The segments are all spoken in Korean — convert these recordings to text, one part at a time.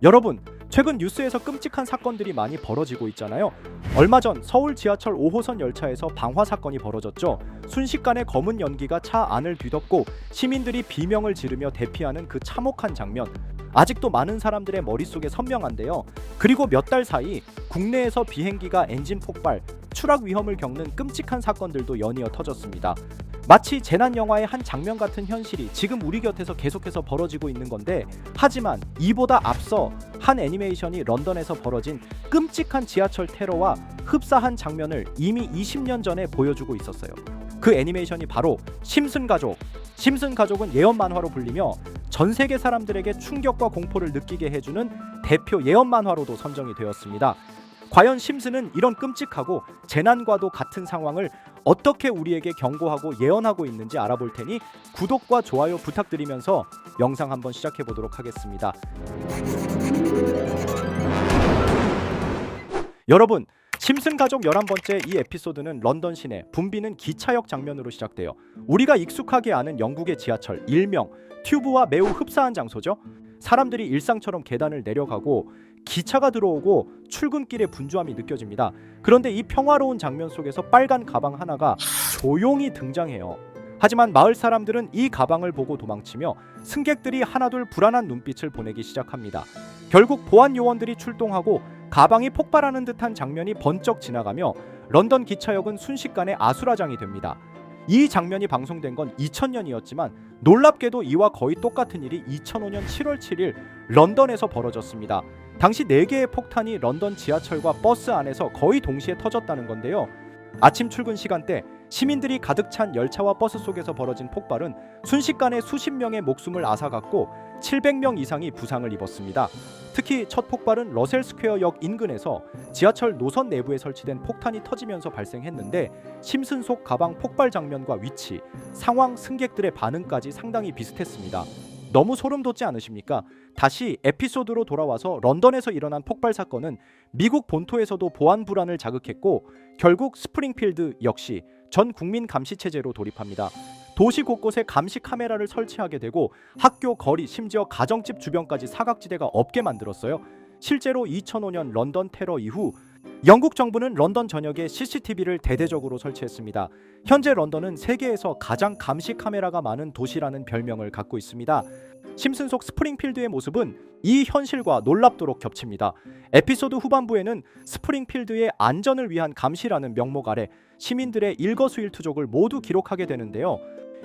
여러분, 최근 뉴스에서 끔찍한 사건들이 많이 벌어지고 있잖아요. 얼마 전 서울 지하철 5호선 열차에서 방화 사건이 벌어졌죠. 순식간에 검은 연기가 차 안을 뒤덮고 시민들이 비명을 지르며 대피하는 그 참혹한 장면. 아직도 많은 사람들의 머릿속에 선명한데요. 그리고 몇 달 사이 국내에서 비행기가 엔진 폭발, 추락 위험을 겪는 끔찍한 사건들도 연이어 터졌습니다. 마치 재난 영화의 한 장면 같은 현실이 지금 우리 곁에서 계속해서 벌어지고 있는 건데, 하지만 이보다 앞서 한 애니메이션이 런던에서 벌어진 끔찍한 지하철 테러와 흡사한 장면을 이미 20년 전에 보여주고 있었어요. 그 애니메이션이 바로 심슨 가족. 심슨 가족은 예언 만화로 불리며 전 세계 사람들에게 충격과 공포를 느끼게 해주는 대표 예언 만화로도 선정이 되었습니다. 과연 심슨은 이런 끔찍하고 재난과도 같은 상황을 어떻게 우리에게 경고하고 예언하고 있는지 알아볼 테니 구독과 좋아요 부탁드리면서 영상 한번 시작해 보도록 하겠습니다. 여러분, 심슨 가족 11번째 이 에피소드는 런던 시내 붐비는 기차역 장면으로 시작돼요. 우리가 익숙하게 아는 영국의 지하철, 일명 튜브와 매우 흡사한 장소죠. 사람들이 일상처럼 계단을 내려가고 기차가 들어오고 출근길의 분주함이 느껴집니다. 그런데 이 평화로운 장면 속에서 빨간 가방 하나가 조용히 등장해요. 하지만 마을 사람들은 이 가방을 보고 도망치며 승객들이 하나둘 불안한 눈빛을 보내기 시작합니다. 결국 보안 요원들이 출동하고 가방이 폭발하는 듯한 장면이 번쩍 지나가며 런던 기차역은 순식간에 아수라장이 됩니다. 이 장면이 방송된 건 2000년이었지만 놀랍게도 이와 거의 똑같은 일이 2005년 7월 7일 런던에서 벌어졌습니다. 당시 4개의 폭탄이 런던 지하철과 버스 안에서 거의 동시에 터졌다는 건데요. 아침 출근 시간대 시민들이 가득 찬 열차와 버스 속에서 벌어진 폭발은 순식간에 수십 명의 목숨을 앗아갔고 700명 이상이 부상을 입었습니다. 특히 첫 폭발은 러셀 스퀘어역 인근에서 지하철 노선 내부에 설치된 폭탄이 터지면서 발생했는데, 심슨 속 가방 폭발 장면과 위치, 상황, 승객들의 반응까지 상당히 비슷했습니다. 너무 소름 돋지 않으십니까? 다시 에피소드로 돌아와서 런던에서 일어난 폭발 사건은 미국 본토에서도 보안 불안을 자극했고 결국 스프링필드 역시 전 국민 감시 체제로 돌입합니다. 도시 곳곳에 감시 카메라를 설치하게 되고 학교, 거리, 심지어 가정집 주변까지 사각지대가 없게 만들었어요. 실제로 2005년 런던 테러 이후 영국 정부는 런던 전역에 CCTV를 대대적으로 설치했습니다. 현재 런던은 세계에서 가장 감시 카메라가 많은 도시라는 별명을 갖고 있습니다. 심슨 속 스프링필드의 모습은 이 현실과 놀랍도록 겹칩니다. 에피소드 후반부에는 스프링필드의 안전을 위한 감시라는 명목 아래 시민들의 일거수일투족을 모두 기록하게 되는데요.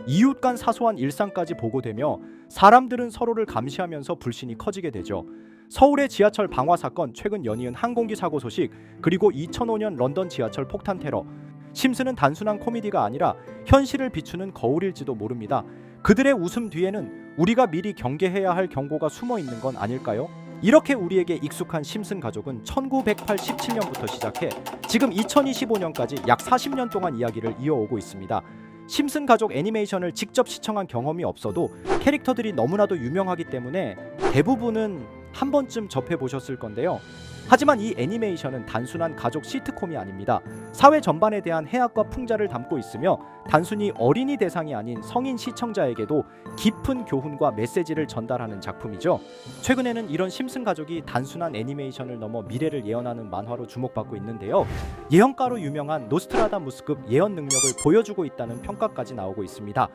이웃 간 사소한 일상까지 보고되며 사람들은 서로를 감시하면서 불신이 커지게 되죠. 서울의 지하철 방화 사건, 최근 연이은 항공기 사고 소식, 그리고 2005년 런던 지하철 폭탄 테러. 심슨은 단순한 코미디가 아니라 현실을 비추는 거울일지도 모릅니다. 그들의 웃음 뒤에는 우리가 미리 경계해야 할 경고가 숨어 있는 건 아닐까요? 이렇게 우리에게 익숙한 심슨 가족은 1987년부터 시작해 지금 2025년까지 약 40년 동안 이야기를 이어오고 있습니다. 심슨 가족 애니메이션을 직접 시청한 경험이 없어도 캐릭터들이 너무나도 유명하기 때문에 대부분은 한 번쯤 접해보셨을 건데요. 하지만 이 애니메이션은 단순한 가족 시트콤이 아닙니다. 사회 전반에 대한 해악과 풍자를 담고 있으며 단순히 어린이 대상이 아닌 성인 시청자에게도 깊은 교훈과 메시지를 전달하는 작품이죠. 최근에는 이런 심슨 가족이 단순한 애니메이션을 넘어 미래를 예언하는 만화로 주목받고 있는데요. 예언가로 유명한 노스트라다무스급 예언 능력을 보여주고 있다는 평가까지 나오고 있습니다.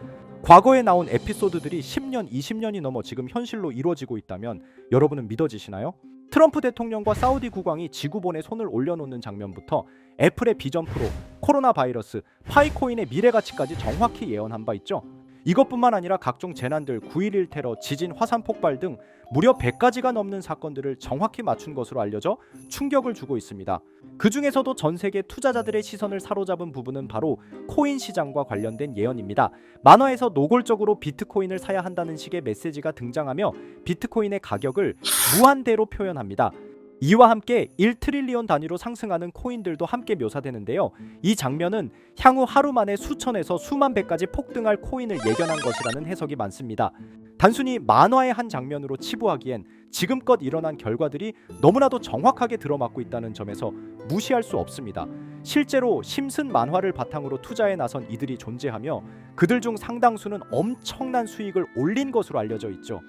과거에 나온 에피소드들이 10년, 20년이 넘어 지금 현실로 이루어지고 있다면 여러분은 믿어지시나요? 트럼프 대통령과 사우디 국왕이 지구본에 손을 올려놓는 장면부터 애플의 비전 프로, 코로나 바이러스, 파이코인의 미래 가치까지 정확히 예언한 바 있죠. 이것뿐만 아니라 각종 재난들, 9.11 테러, 지진, 화산 폭발 등 무려 100가지가 넘는 사건들을 정확히 맞춘 것으로 알려져 충격을 주고 있습니다. 그 중에서도 전 세계 투자자들의 시선을 사로잡은 부분은 바로 코인 시장과 관련된 예언입니다. 만화에서 노골적으로 비트코인을 사야 한다는 식의 메시지가 등장하며 비트코인의 가격을 무한대로 표현합니다. 이와 함께 1트릴리언 단위로 상승하는 코인들도 함께 묘사되는데요. 이 장면은 향후 하루 만에 수천에서 수만 배까지 폭등할 코인을 예견한 것이라는 해석이 많습니다. 단순히 만화의 한 장면으로 치부하기엔 지금껏 일어난 결과들이 너무나도 정확하게 들어맞고 있다는 점에서 무시할 수 없습니다. 실제로 심슨 만화를 바탕으로 투자에 나선 이들이 존재하며 그들 중 상당수는 엄청난 수익을 올린 것으로 알려져 있죠.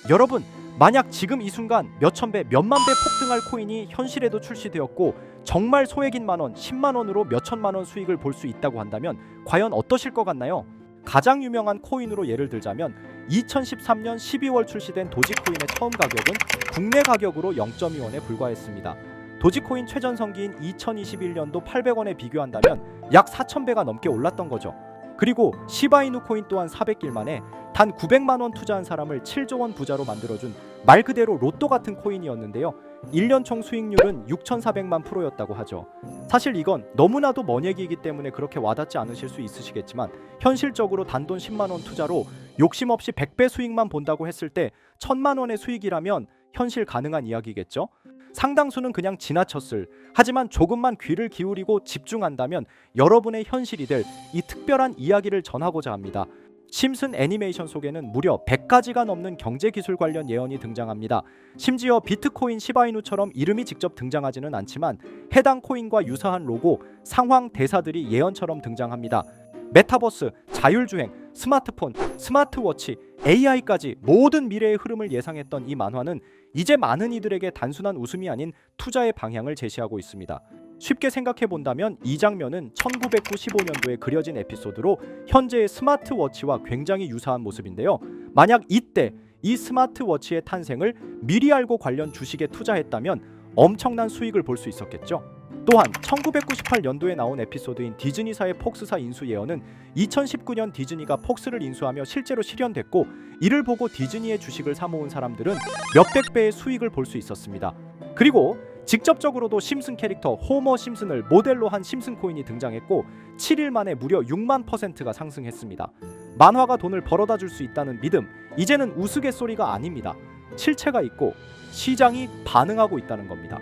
여러분, 만약 지금 이 순간 몇천 배, 몇만 배 폭등할 코인이 현실에도 출시되었고 정말 소액인 만원, 10만 원으로 몇천만 원 수익을 볼 수 있다고 한다면 과연 어떠실 것 같나요? 가장 유명한 코인으로 예를 들자면 2013년 12월 출시된 도지코인의 처음 가격은 국내 가격으로 0.2원에 불과했습니다. 도지코인 최전성기인 2021년도 800원에 비교한다면 약 4,000배가 넘게 올랐던 거죠. 그리고 시바이누 코인 또한 400길 만에 단 900만 원 투자한 사람을 7조 원 부자로 만들어준 말 그대로 로또 같은 코인이었는데요. 1년 총 수익률은 6,400만 %였다고 하죠. 사실 이건 너무나도 먼 얘기이기 때문에 그렇게 와닿지 않으실 수 있으시겠지만 현실적으로 단돈 10만 원 투자로 욕심 없이 100배 수익만 본다고 했을 때 1,000만 원의 수익이라면 현실 가능한 이야기겠죠? 상당수는 그냥 지나쳤을, 하지만 조금만 귀를 기울이고 집중한다면 여러분의 현실이 될 이 특별한 이야기를 전하고자 합니다. 심슨 애니메이션 속에는 무려 100가지가 넘는 경제기술 관련 예언이 등장합니다. 심지어 비트코인 시바이누처럼 이름이 직접 등장하지는 않지만 해당 코인과 유사한 로고, 상황, 대사들이 예언처럼 등장합니다. 메타버스, 자율주행, 스마트폰, 스마트워치, AI까지 모든 미래의 흐름을 예상했던 이 만화는 이제 많은 이들에게 단순한 웃음이 아닌 투자의 방향을 제시하고 있습니다. 쉽게 생각해 본다면 이 장면은 1995년도에 그려진 에피소드로 현재의 스마트워치와 굉장히 유사한 모습인데요. 만약 이때 이 스마트워치의 탄생을 미리 알고 관련 주식에 투자했다면 엄청난 수익을 볼 수 있었겠죠. 또한 1998년도에 나온 에피소드인 디즈니사의 폭스사 인수 예언은 2019년 디즈니가 폭스를 인수하며 실제로 실현됐고 이를 보고 디즈니의 주식을 사모은 사람들은 몇백 배의 수익을 볼 수 있었습니다. 그리고 직접적으로도 심슨 캐릭터 호머 심슨을 모델로 한 심슨 코인이 등장했고 7일 만에 무려 6만 %가 상승했습니다. 만화가 돈을 벌어다 줄 수 있다는 믿음, 이제는 우스갯소리가 아닙니다. 실체가 있고 시장이 반응하고 있다는 겁니다.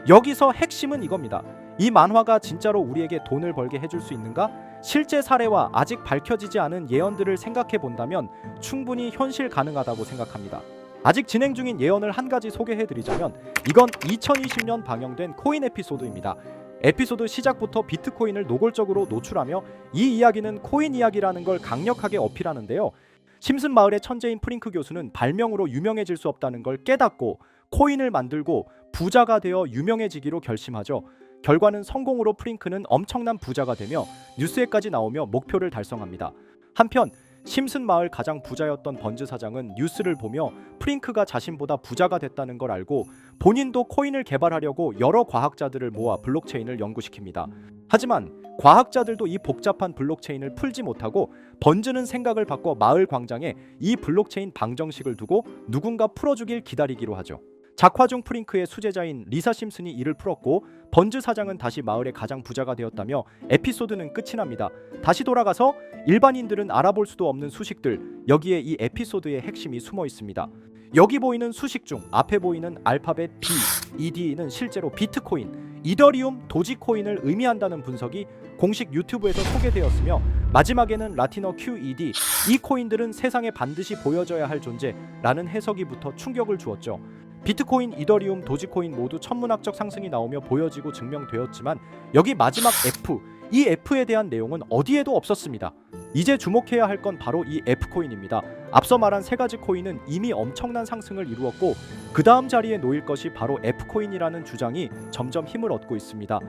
여기서 핵심은 이겁니다. 이 만화가 진짜로 우리에게 돈을 벌게 해줄 수 있는가? 실제 사례와 아직 밝혀지지 않은 예언들을 생각해 본다면 충분히 현실 가능하다고 생각합니다. 아직 진행 중인 예언을 한 가지 소개해드리자면 이건 2020년 방영된 코인 에피소드입니다. 에피소드 시작부터 비트코인을 노골적으로 노출하며 이 이야기는 코인 이야기라는 걸 강력하게 어필하는데요. 심슨 마을의 천재인 프링크 교수는 발명으로 유명해질 수 없다는 걸 깨닫고 코인을 만들고 부자가 되어 유명해지기로 결심하죠. 결과는 성공으로 프링크는 엄청난 부자가 되며 뉴스에까지 나오며 목표를 달성합니다. 한편 심슨 마을 가장 부자였던 번즈 사장은 뉴스를 보며 프링크가 자신보다 부자가 됐다는 걸 알고 본인도 코인을 개발하려고 여러 과학자들을 모아 블록체인을 연구시킵니다. 하지만 과학자들도 이 복잡한 블록체인을 풀지 못하고 번즈는 생각을 바꿔 마을 광장에 이 블록체인 방정식을 두고 누군가 풀어주길 기다리기로 하죠. 작화 중 프링크의 수제자인 리사 심슨이 이를 풀었고 번즈 사장은 다시 마을의 가장 부자가 되었다며 에피소드는 끝이 납니다. 다시 돌아가서 일반인들은 알아볼 수도 없는 수식들, 여기에 이 에피소드의 핵심이 숨어 있습니다. 여기 보이는 수식 중 앞에 보이는 알파벳 B, ED는 실제로 비트코인, 이더리움, 도지코인을 의미한다는 분석이 공식 유튜브에서 소개되었으며 마지막에는 라틴어 QED, 이 코인들은 세상에 반드시 보여져야 할 존재라는 해석이 붙어 충격을 주었죠. 비트코인, 이더리움, 도지코인 모두 천문학적 상승이 나오며 보여지고 증명되었지만 여기 마지막 F, 이 F에 대한 내용은 어디에도 없었습니다. 이제 주목해야 할 건 바로 이 F코인입니다. 앞서 말한 세 가지 코인은 이미 엄청난 상승을 이루었고 그 다음 자리에 놓일 것이 바로 F코인이라는 주장이 점점 힘을 얻고 있습니다.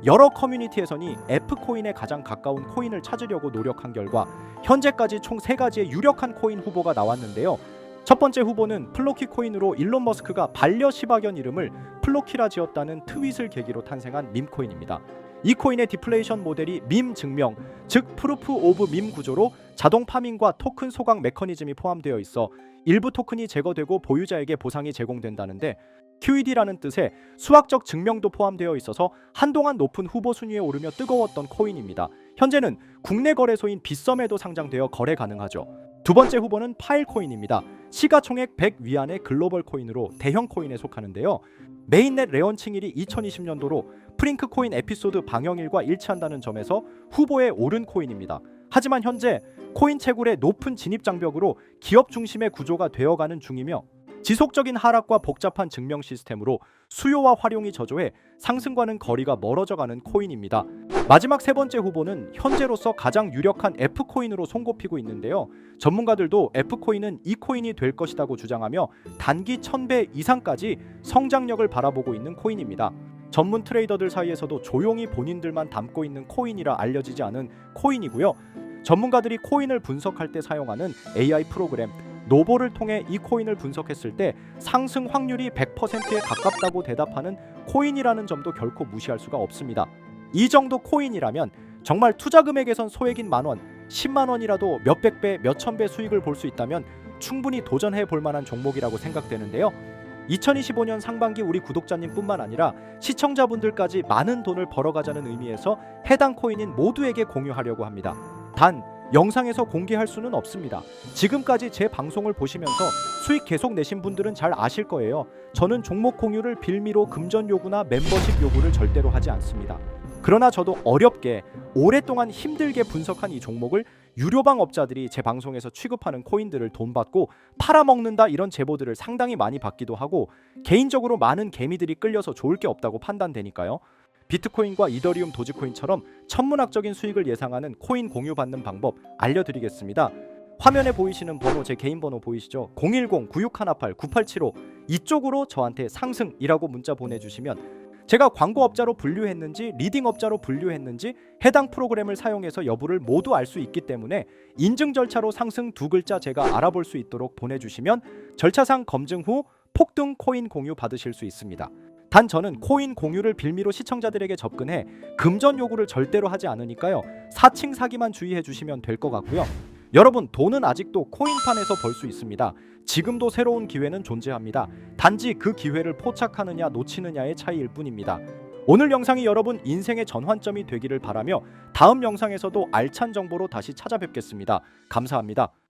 여러 커뮤니티에서는 F코인에 가장 가까운 코인을 찾으려고 노력한 결과 현재까지 총 3가지의 유력한 코인 후보가 나왔는데요. 첫 번째 후보는 플로키 코인으로 일론 머스크가 반려 시바견 이름을 플로키라 지었다는 트윗을 계기로 탄생한 밈코인입니다. 이 코인의 디플레이션 모델이 밈 증명, 즉 프루프 오브 밈 구조로 자동 파밍과 토큰 소각 메커니즘이 포함되어 있어 일부 토큰이 제거되고 보유자에게 보상이 제공된다는데 QED라는 뜻의 수학적 증명도 포함되어 있어서 한동안 높은 후보 순위에 오르며 뜨거웠던 코인입니다. 현재는 국내 거래소인 빗썸에도 상장되어 거래 가능하죠. 두 번째 후보는 파일코인입니다. 시가총액 100 위안의 글로벌 코인으로 대형 코인에 속하는데요. 메인넷 레언칭일이 2020년도로 프링크 코인 에피소드 방영일과 일치한다는 점에서 후보에 오른 코인입니다. 하지만 현재 코인 채굴의 높은 진입 장벽으로 기업 중심의 구조가 되어가는 중이며 지속적인 하락과 복잡한 증명 시스템으로 수요와 활용이 저조해 상승과는 거리가 멀어져가는 코인입니다. 마지막 세 번째 후보는 현재로서 가장 유력한 F코인으로 손꼽히고 있는데요. 전문가들도 F코인은 이 코인이 될 것이라고 주장하며 단기 1000배 이상까지 성장력을 바라보고 있는 코인입니다. 전문 트레이더들 사이에서도 조용히 본인들만 담고 있는 코인이라 알려지지 않은 코인이고요. 전문가들이 코인을 분석할 때 사용하는 AI 프로그램 노보를 통해 이 코인을 분석했을 때 상승 확률이 100%에 가깝다고 대답하는 코인이라는 점도 결코 무시할 수가 없습니다. 이 정도 코인이라면 정말 투자 금액에선 소액인 만원, 10만 원이라도 몇백 배, 몇천 배 수익을 볼 수 있다면 충분히 도전해 볼 만한 종목이라고 생각되는데요. 2025년 상반기 우리 구독자님뿐만 아니라 시청자분들까지 많은 돈을 벌어가자는 의미에서 해당 코인인 모두에게 공유하려고 합니다. 단 영상에서 공개할 수는 없습니다. 지금까지 제 방송을 보시면서 수익 계속 내신 분들은 잘 아실 거예요. 저는 종목 공유를 빌미로 금전 요구나 멤버십 요구를 절대로 하지 않습니다. 그러나 저도 어렵게 오랫동안 힘들게 분석한 이 종목을 유료방 업자들이 제 방송에서 취급하는 코인들을 돈 받고 팔아먹는다 이런 제보들을 상당히 많이 받기도 하고 개인적으로 많은 개미들이 끌려서 좋을 게 없다고 판단되니까요. 비트코인과 이더리움 도지코인처럼 천문학적인 수익을 예상하는 코인 공유받는 방법 알려드리겠습니다. 화면에 보이시는 번호, 제 개인 번호 보이시죠? 010-9618-9875 이쪽으로 저한테 상승이라고 문자 보내주시면 제가 광고업자로 분류했는지 리딩업자로 분류했는지 해당 프로그램을 사용해서 여부를 모두 알 수 있기 때문에 인증 절차로 상승 두 글자 제가 알아볼 수 있도록 보내주시면 절차상 검증 후 폭등 코인 공유 받으실 수 있습니다. 단 저는 코인 공유를 빌미로 시청자들에게 접근해 금전 요구를 절대로 하지 않으니까요. 사칭 사기만 주의해 주시면 될 것 같고요. 여러분 돈은 아직도 코인판에서 벌 수 있습니다. 지금도 새로운 기회는 존재합니다. 단지 그 기회를 포착하느냐 놓치느냐의 차이일 뿐입니다. 오늘 영상이 여러분 인생의 전환점이 되기를 바라며 다음 영상에서도 알찬 정보로 다시 찾아뵙겠습니다. 감사합니다.